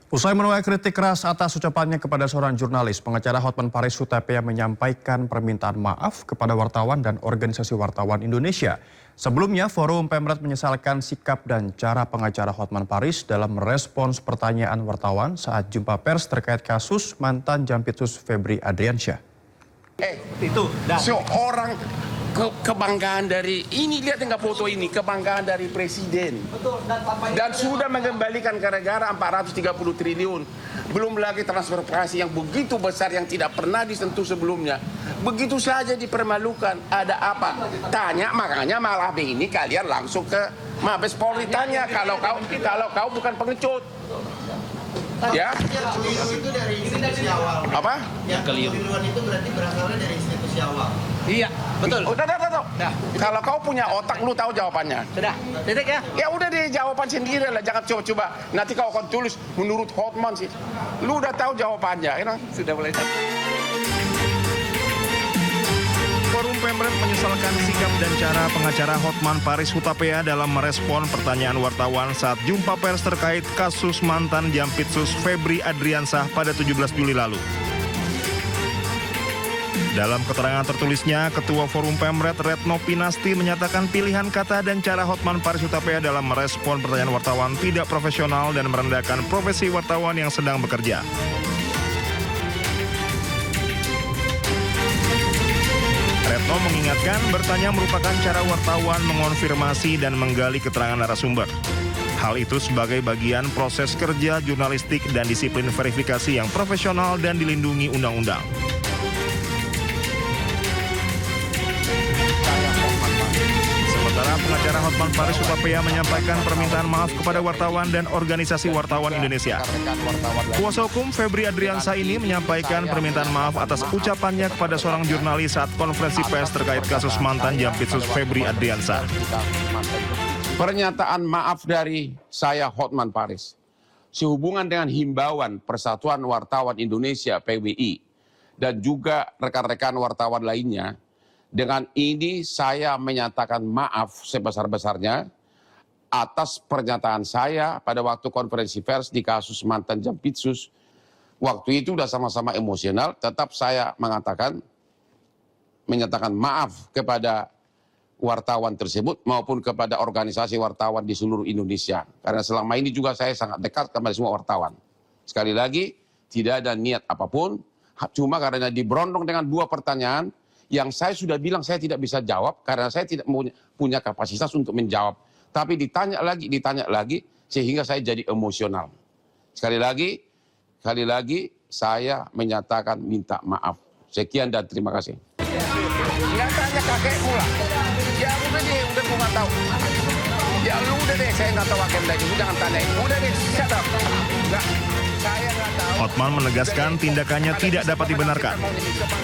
Usai menuai kritik keras atas ucapannya kepada seorang jurnalis, pengacara Hotman Paris Hutapea menyampaikan permintaan maaf kepada wartawan dan organisasi wartawan Indonesia. Sebelumnya, Forum Pemret menyesalkan sikap dan cara pengacara Hotman Paris dalam merespons pertanyaan wartawan saat jumpa pers terkait kasus mantan Jampitsus Febri Adriansyah. Itu seorang kebanggaan dari ini, lihat enggak foto ini, kebanggaan dari presiden. Dan sudah mengembalikan ke negara 430 triliun. Belum lagi transformasi yang begitu besar yang tidak pernah disentuh sebelumnya. Begitu saja dipermalukan. Ada apa? Tanya, makanya malah ini kalian langsung ke Mabes Polri tanya kalau kau bukan pengecut. Ya. Keliru itu dari institusi awal. Apa? Yang keliruan itu berarti berasalnya dari institusi awal. Iya, betul. Udah. Kalau kau punya otak, lu tahu jawabannya. Sudah, titik ya? Ya udah deh, jawaban sendiri lah. Jangan coba-coba. Nanti kau akan tulis menurut Hotman sih. Lu udah tahu jawabannya. Ya, sudah mulai. Forum Pemret menyesalkan sikap dan cara pengacara Hotman Paris Hutapea dalam merespon pertanyaan wartawan saat jumpa pers terkait kasus mantan Jampitsus Febri Adriansyah pada 17 Juli lalu. Dalam keterangan tertulisnya, Ketua Forum Pemret Retno Pinasti menyatakan pilihan kata dan cara Hotman Paris Hutapea dalam merespon pertanyaan wartawan tidak profesional dan merendahkan profesi wartawan yang sedang bekerja. Retno mengingatkan bertanya merupakan cara wartawan mengonfirmasi dan menggali keterangan narasumber. Hal itu sebagai bagian proses kerja jurnalistik dan disiplin verifikasi yang profesional dan dilindungi undang-undang. Sementara pengacara Hotman Paris Hutapea menyampaikan permintaan maaf kepada wartawan dan organisasi wartawan Indonesia. Kuasa hukum Febri Adriansyah ini menyampaikan permintaan maaf atas ucapannya kepada seorang jurnalis saat konferensi pers terkait kasus mantan Jampitsus Febri Adriansyah. Pernyataan maaf dari saya Hotman Paris sehubungan dengan himbauan Persatuan Wartawan Indonesia PWI dan juga rekan-rekan wartawan lainnya. Dengan ini saya menyatakan maaf sebesar-besarnya atas pernyataan saya pada waktu konferensi pers di kasus mantan Jampitsus. Waktu itu sudah sama-sama emosional, tetap saya menyatakan maaf kepada wartawan tersebut maupun kepada organisasi wartawan di seluruh Indonesia. Karena selama ini juga saya sangat dekat kepada semua wartawan. Sekali lagi, tidak ada niat apapun, cuma karena diberondong dengan dua pertanyaan, yang saya sudah bilang saya tidak bisa jawab karena saya tidak punya kapasitas untuk menjawab. Tapi ditanya lagi sehingga saya jadi emosional. Sekali lagi saya menyatakan minta maaf. Sekian dan terima kasih. Nggak tanya kakekmu lah. Ya udah deh, udah gue nggak tahu. Ya lu udah deh, saya nggak tahu agenda itu, jangan tanya. Udah deh, shut up. Nggak, saya nggak tahu. Hotman menegaskan tindakannya tidak dapat dibenarkan.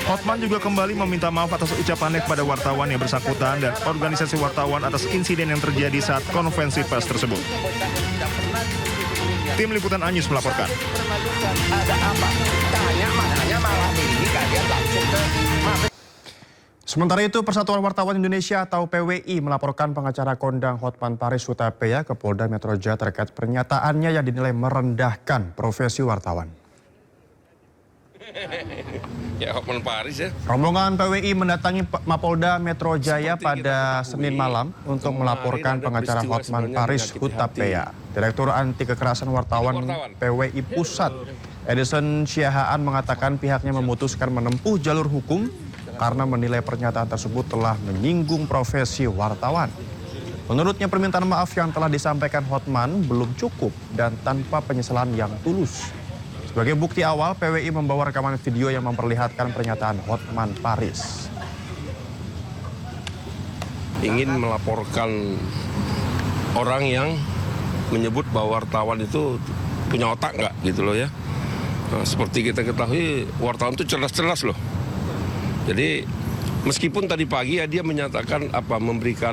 Hotman juga kembali meminta maaf atas ucapannya kepada wartawan yang bersangkutan dan organisasi wartawan atas insiden yang terjadi saat konferensi pers tersebut. Tim Liputan Anyus melaporkan. Ada apa? Tanya makanya malah ini kalian langsung ke Mabes. Sementara itu, Persatuan Wartawan Indonesia atau PWI melaporkan pengacara kondang Hotman Paris Hutapea ke Polda Metro Jaya terkait pernyataannya yang dinilai merendahkan profesi wartawan. Ya, Hotman Paris ya. Rombongan PWI mendatangi Mapolda Metro Jaya pada Senin malam untuk melaporkan pengacara Hotman Paris Hutapea. Direktur Anti Kekerasan Wartawan PWI Pusat, Edison Syahaan mengatakan pihaknya memutuskan menempuh jalur hukum karena menilai pernyataan tersebut telah menyinggung profesi wartawan. Menurutnya permintaan maaf yang telah disampaikan Hotman belum cukup dan tanpa penyesalan yang tulus. Sebagai bukti awal, PWI membawa rekaman video yang memperlihatkan pernyataan Hotman Paris. Ingin melaporkan orang yang menyebut bahwa wartawan itu punya otak nggak gitu loh ya. Nah, seperti kita ketahui wartawan itu cerdas-cerdas loh. Jadi meskipun tadi pagi ya dia menyatakan memberikan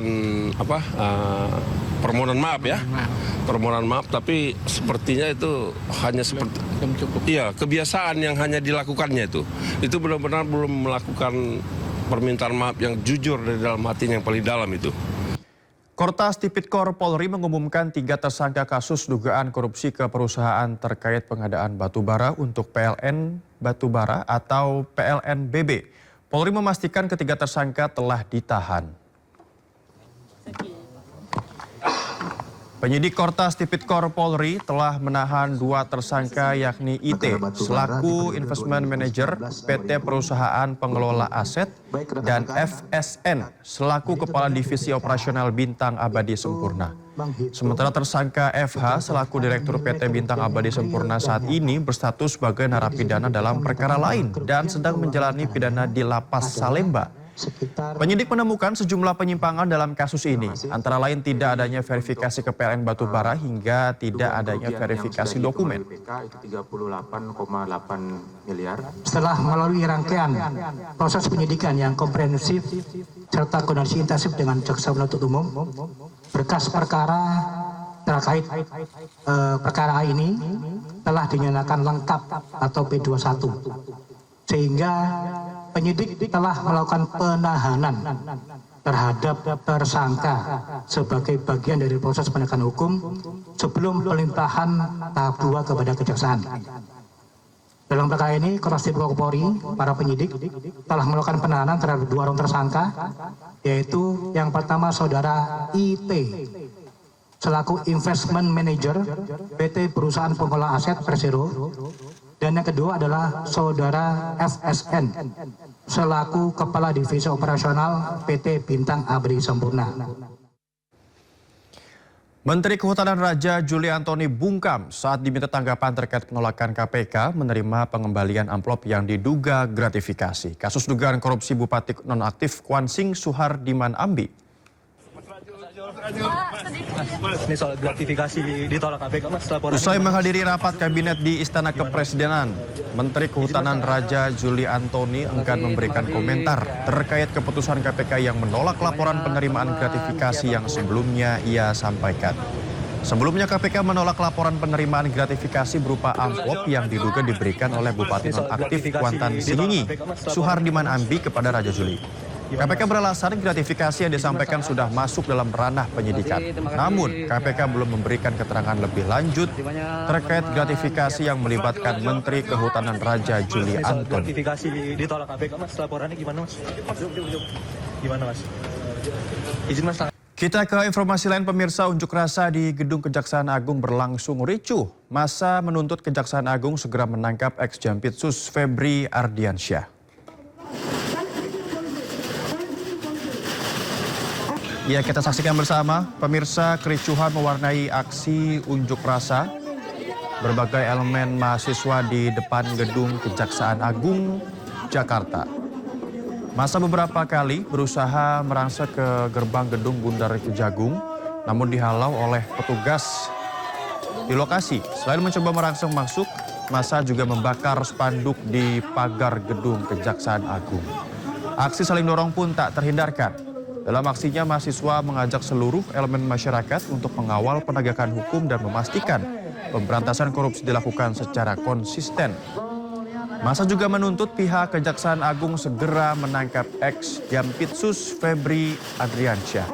permohonan maaf ya. Permohonan maaf, tapi sepertinya itu hanya seperti kebiasaan yang hanya dilakukannya itu. Itu benar-benar belum melakukan permintaan maaf yang jujur dari dalam hatinya yang paling dalam itu. Kortas Tipikor Polri mengumumkan 3 tersangka kasus dugaan korupsi ke perusahaan terkait pengadaan batubara untuk PLN Batubara atau PLNBB. Polri memastikan ketiga tersangka telah ditahan. Penyidik Kortas Tipikor Polri telah menahan 2 tersangka yakni IT selaku Investment Manager PT Perusahaan Pengelola Aset dan FSN selaku Kepala Divisi Operasional Bintang Abadi Sempurna. Sementara tersangka FH selaku Direktur PT Bintang Abadi Sempurna saat ini berstatus sebagai narapidana dalam perkara lain dan sedang menjalani pidana di Lapas Salemba. Penyidik menemukan sejumlah penyimpangan dalam kasus ini, antara lain tidak adanya verifikasi ke PLN Batubara hingga tidak adanya verifikasi dokumen. 38,8 miliar. Setelah melalui rangkaian proses penyidikan yang komprehensif serta koordinasi intensif dengan jaksa penuntut umum, berkas perkara terkait perkara ini telah dinyatakan lengkap atau P21, sehingga penyidik telah melakukan penahanan terhadap tersangka sebagai bagian dari proses penegakan hukum sebelum pelimpahan tahap 2 kepada kejaksaan. Dalam perkara ini, Korps Tipikor Polri, para penyidik telah melakukan penahanan terhadap 2 orang tersangka, yaitu yang pertama saudara IT selaku Investment Manager PT Perusahaan Pengelola Aset Persero, dan yang kedua adalah saudara FSN selaku Kepala Divisi Operasional PT Bintang Abadi Sempurna. Menteri Kehutanan Raja Juli Antoni bungkam saat diminta tanggapan terkait penolakan KPK menerima pengembalian amplop yang diduga gratifikasi. Kasus dugaan korupsi Bupati nonaktif Kwansing Suhardiman Ambi. Ini soal gratifikasi ditolak KPK, Mas. Usai menghadiri rapat kabinet di Istana Kepresidenan, Menteri Kehutanan Raja Juli Antoni enggan memberikan komentar terkait keputusan KPK yang menolak laporan penerimaan gratifikasi yang sebelumnya ia sampaikan. Sebelumnya KPK menolak laporan penerimaan gratifikasi berupa amplop yang diduga diberikan oleh Bupati nonaktif Kuantan Singingi, Suhardiman Ambi kepada Raja Juli. KPK beralasan gratifikasi yang disampaikan sudah masuk dalam ranah penyidikan. Namun, KPK belum memberikan keterangan lebih lanjut terkait gratifikasi yang melibatkan Menteri Kehutanan Raja Juli Antoni. Gratifikasi ditolak KPK, Mas. Laporannya gimana, Mas? Gimana, Mas? Izin, Mas. Kita ke informasi lain, pemirsa. Unjuk rasa di Gedung Kejaksaan Agung berlangsung ricuh. Massa menuntut Kejaksaan Agung segera menangkap ex-Jampitsus Febri Ardiansyah. Ya, kita saksikan bersama, pemirsa, kericuhan mewarnai aksi unjuk rasa berbagai elemen mahasiswa di depan Gedung Kejaksaan Agung, Jakarta. Massa beberapa kali berusaha merangsek ke gerbang gedung Bundar Kejagung, namun dihalau oleh petugas di lokasi. Selain mencoba merangsek masuk, massa juga membakar spanduk di pagar Gedung Kejaksaan Agung. Aksi saling dorong pun tak terhindarkan. Dalam aksinya, mahasiswa mengajak seluruh elemen masyarakat untuk mengawal penegakan hukum dan memastikan pemberantasan korupsi dilakukan secara konsisten. Massa juga menuntut pihak Kejaksaan Agung segera menangkap ex-Jampitsus Febri Ardiansyah.